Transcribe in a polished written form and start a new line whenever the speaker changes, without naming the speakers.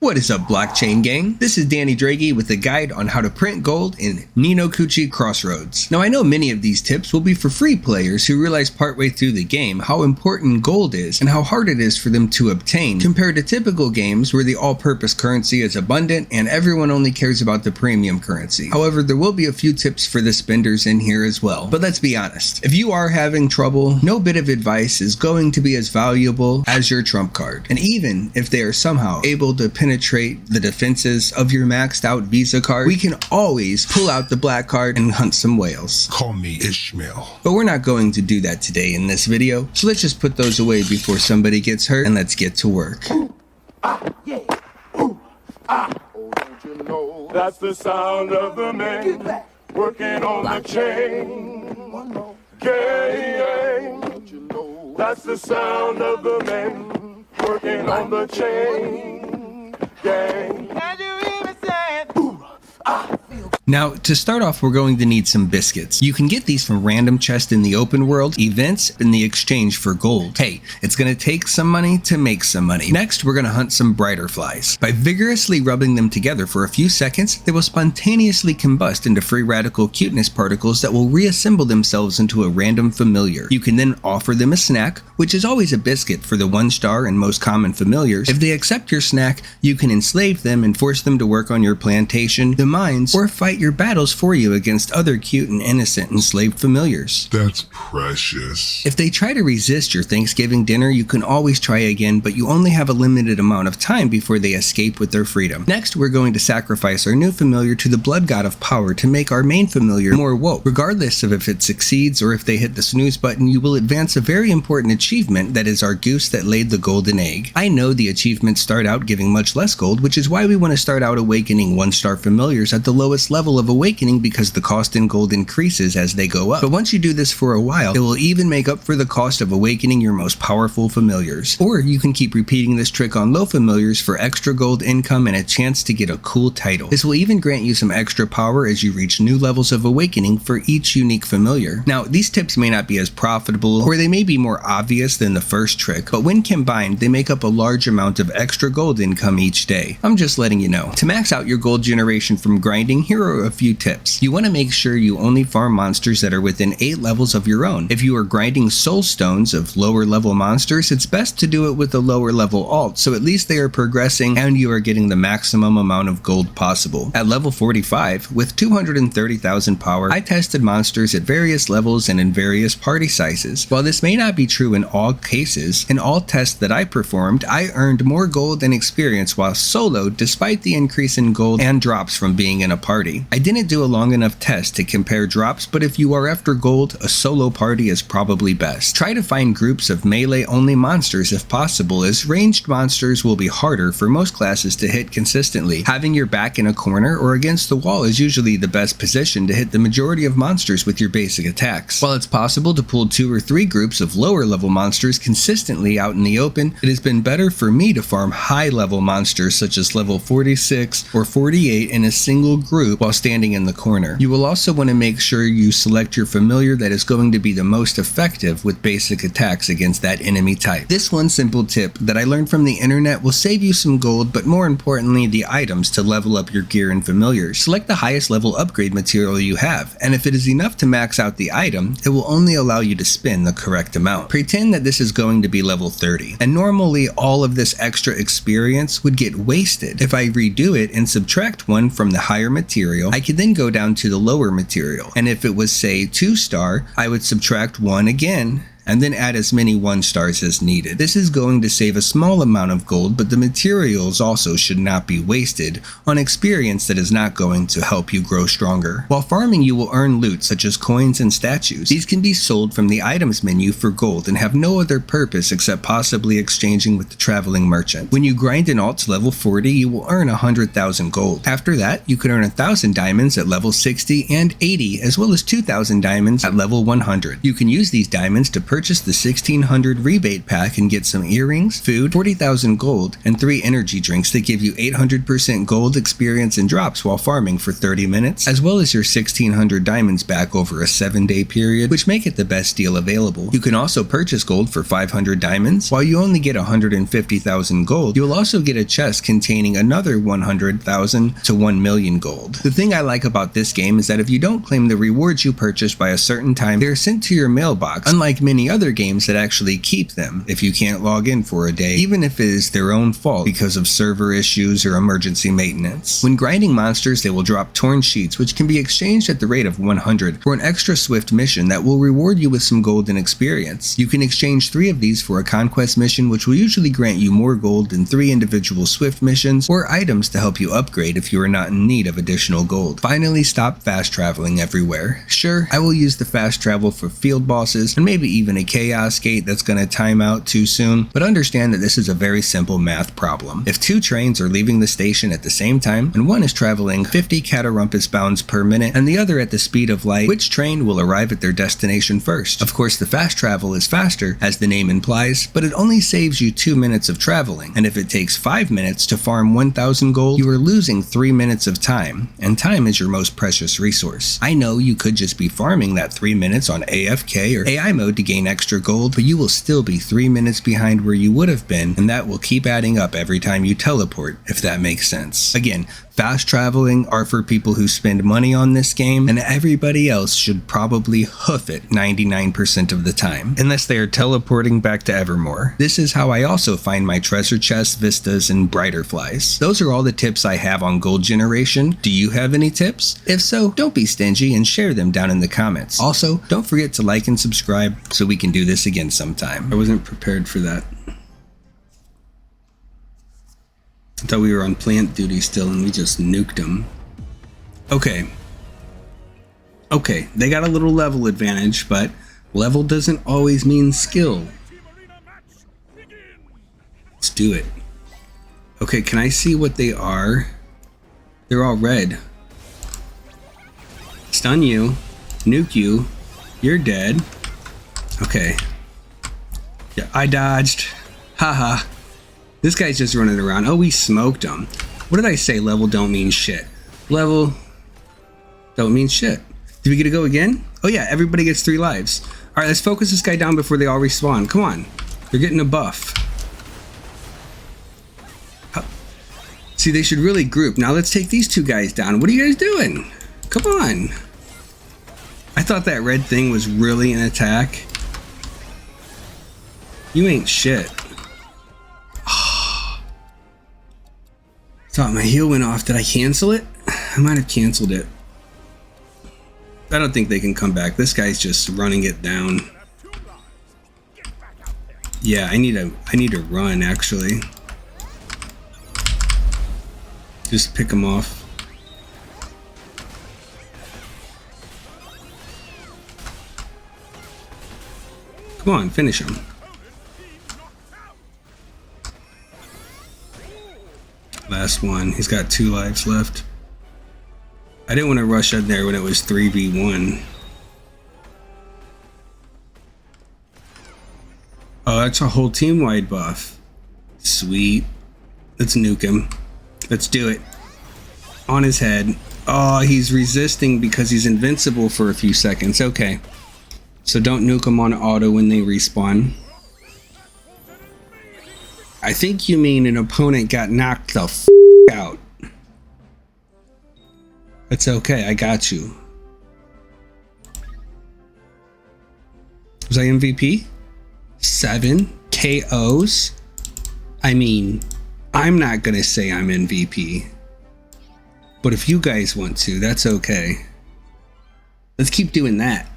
What is up, blockchain gang? This is Danny Draghi with a guide on how to print gold in Ni no Kuni Crossroads. Now I know many of these tips will be for free players who realize partway through the game how important gold is and how hard it is for them to obtain compared to typical games where the all-purpose currency is abundant and everyone only cares about the premium currency. However, there will be a few tips for the spenders in here as well. But let's be honest, if you are having trouble, no bit of advice is going to be as valuable as your trump card. And even if they are somehow able to penetrate the defenses of your maxed out Visa card, we can always pull out the black card and hunt some whales.
Call me Ishmael.
But we're not going to do that today in this video, so let's just put those away before somebody gets hurt and let's get to work.
Yeah. Oh, don't you know that's the sound of the men working on the chain. Gang. Don't you know that's the sound of the men working on the chain. Gang. And you even said, ooh,
Now, to start off, we're going to need some biscuits. You can get these from random chests in the open world, events, in the exchange for gold. Hey, it's going to take some money to make some money. Next, we're going to hunt some brighter flies. By vigorously rubbing them together for a few seconds, they will spontaneously combust into free radical cuteness particles that will reassemble themselves into a random familiar. You can then offer them a snack, which is always a biscuit for the 1-star and most common familiars. If they accept your snack, you can enslave them and force them to work on your plantation, the mines, or fight your battles for you against other cute and innocent enslaved familiars.
That's precious.
If they try to resist your Thanksgiving dinner, you can always try again, but you only have a limited amount of time before they escape with their freedom. Next, we're going to sacrifice our new familiar to the blood god of power to make our main familiar more woke. Regardless of if it succeeds or if they hit the snooze button, you will advance a very important achievement that is our goose that laid the golden egg. I know the achievements start out giving much less gold, which is why we want to start out awakening 1-star familiars at the lowest level of awakening because the cost in gold increases as they go up. But once you do this for a while, it will even make up for the cost of awakening your most powerful familiars. Or you can keep repeating this trick on low familiars for extra gold income and a chance to get a cool title. This will even grant you some extra power as you reach new levels of awakening for each unique familiar. Now, these tips may not be as profitable or they may be more obvious than the first trick, but when combined, they make up a large amount of extra gold income each day. I'm just letting you know. To max out your gold generation from grinding, here are a few tips. You want to make sure you only farm monsters that are within 8 levels of your own. If you are grinding soul stones of lower level monsters, it's best to do it with a lower level alt, so at least they are progressing and you are getting the maximum amount of gold possible. At level 45, with 230,000 power, I tested monsters at various levels and in various party sizes. While this may not be true in all cases, in all tests that I performed, I earned more gold and experience while solo despite the increase in gold and drops from being in a party. I didn't do a long enough test to compare drops, but if you are after gold, a solo party is probably best. Try to find groups of melee only monsters if possible, as ranged monsters will be harder for most classes to hit consistently. Having your back in a corner or against the wall is usually the best position to hit the majority of monsters with your basic attacks. While it's possible to pull 2 or 3 groups of lower level monsters consistently out in the open, it has been better for me to farm high level monsters such as level 46 or 48 in a single group while standing in the corner. You will also want to make sure you select your familiar that is going to be the most effective with basic attacks against that enemy type. This one simple tip that I learned from the internet will save you some gold, but more importantly the items to level up your gear and familiars. Select the highest level upgrade material you have, and if it is enough to max out the item, it will only allow you to spend the correct amount. Pretend that this is going to be level 30, and normally all of this extra experience would get wasted. If I redo it and subtract 1 from the higher material, I could then go down to the lower material, and if it was say 2-star, I would subtract 1 again and then add as many 1-stars as needed. This is going to save a small amount of gold, but the materials also should not be wasted on experience that is not going to help you grow stronger. While farming, you will earn loot such as coins and statues. These can be sold from the items menu for gold and have no other purpose except possibly exchanging with the traveling merchant. When you grind an alt to level 40, you will earn 100,000 gold. After that, you can earn 1,000 diamonds at level 60 and 80, as well as 2,000 diamonds at level 100. You can use these diamonds to purchase purchase the 1600 rebate pack and get some earrings, food, 40,000 gold, and 3 energy drinks that give you 800% gold experience and drops while farming for 30 minutes, as well as your 1600 diamonds back over a 7-day period, which make it the best deal available. You can also purchase gold for 500 diamonds. While you only get 150,000 gold, you'll also get a chest containing another 100,000 to 1 million gold. The thing I like about this game is that if you don't claim the rewards you purchased by a certain time, they're sent to your mailbox, unlike many other games that actually keep them if you can't log in for a day, even if it is their own fault because of server issues or emergency maintenance. When grinding monsters, they will drop torn sheets, which can be exchanged at the rate of 100 for an extra swift mission that will reward you with some gold and experience. You can exchange 3 of these for a conquest mission, which will usually grant you more gold than 3 individual swift missions, or items to help you upgrade if you are not in need of additional gold. Finally, stop fast traveling everywhere. Sure, I will use the fast travel for field bosses and maybe even a chaos gate that's going to time out too soon, but understand that this is a very simple math problem. If 2 trains are leaving the station at the same time, and one is traveling 50 catarumpus bounds per minute and the other at the speed of light, which train will arrive at their destination first? Of course, the fast travel is faster, as the name implies, but it only saves you 2 minutes of traveling, and if it takes 5 minutes to farm 1000 gold, you are losing 3 minutes of time, and time is your most precious resource. I know you could just be farming that 3 minutes on AFK or AI mode to gain extra gold, but you will still be 3 minutes behind where you would have been, and that will keep adding up every time you teleport, if that makes sense. Again, fast traveling are for people who spend money on this game, and everybody else should probably hoof it 99% of the time, unless they are teleporting back to Evermore. This is how I also find my treasure chests, vistas, and brighter flies. Those are all the tips I have on gold generation. Do you have any tips? If so, don't be stingy and share them down in the comments. Also, don't forget to like and subscribe so we can do this again sometime. I wasn't prepared for that. I thought we were on plant duty still and we just nuked them. Okay, they got a little level advantage, but level doesn't always mean skill. Let's do it. Okay, can I see what they are? They're all red. Stun you, nuke you, you're dead. Okay. Yeah, I dodged. Haha. This guy's just running around. Oh, we smoked him. What did I say? Level don't mean shit. Level don't mean shit. Did we get to go again? Oh yeah, everybody gets 3 lives. Alright, let's focus this guy down before they all respawn. Come on. They're getting a buff. See, they should really group. Now let's take these 2 guys down. What are you guys doing? Come on. I thought that red thing was really an attack. You ain't shit. Thought my heal went off. Did I cancel it? I might have canceled it. I don't think they can come back. This guy's just running it down. Yeah, I need to run actually. Just pick him off. Come on, finish him. Last one. He's got 2 lives left. I didn't want to rush in there when it was 3v1. Oh, that's a whole team-wide buff. Sweet. Let's nuke him. Let's do it. On his head. Oh, he's resisting because he's invincible for a few seconds. Okay. So don't nuke him on auto when they respawn. I think you mean an opponent got knocked the f out. It's okay, I got you. Was I MVP? 7 KOs? I mean, I'm not gonna say I'm MVP. But if you guys want to, that's okay. Let's keep doing that.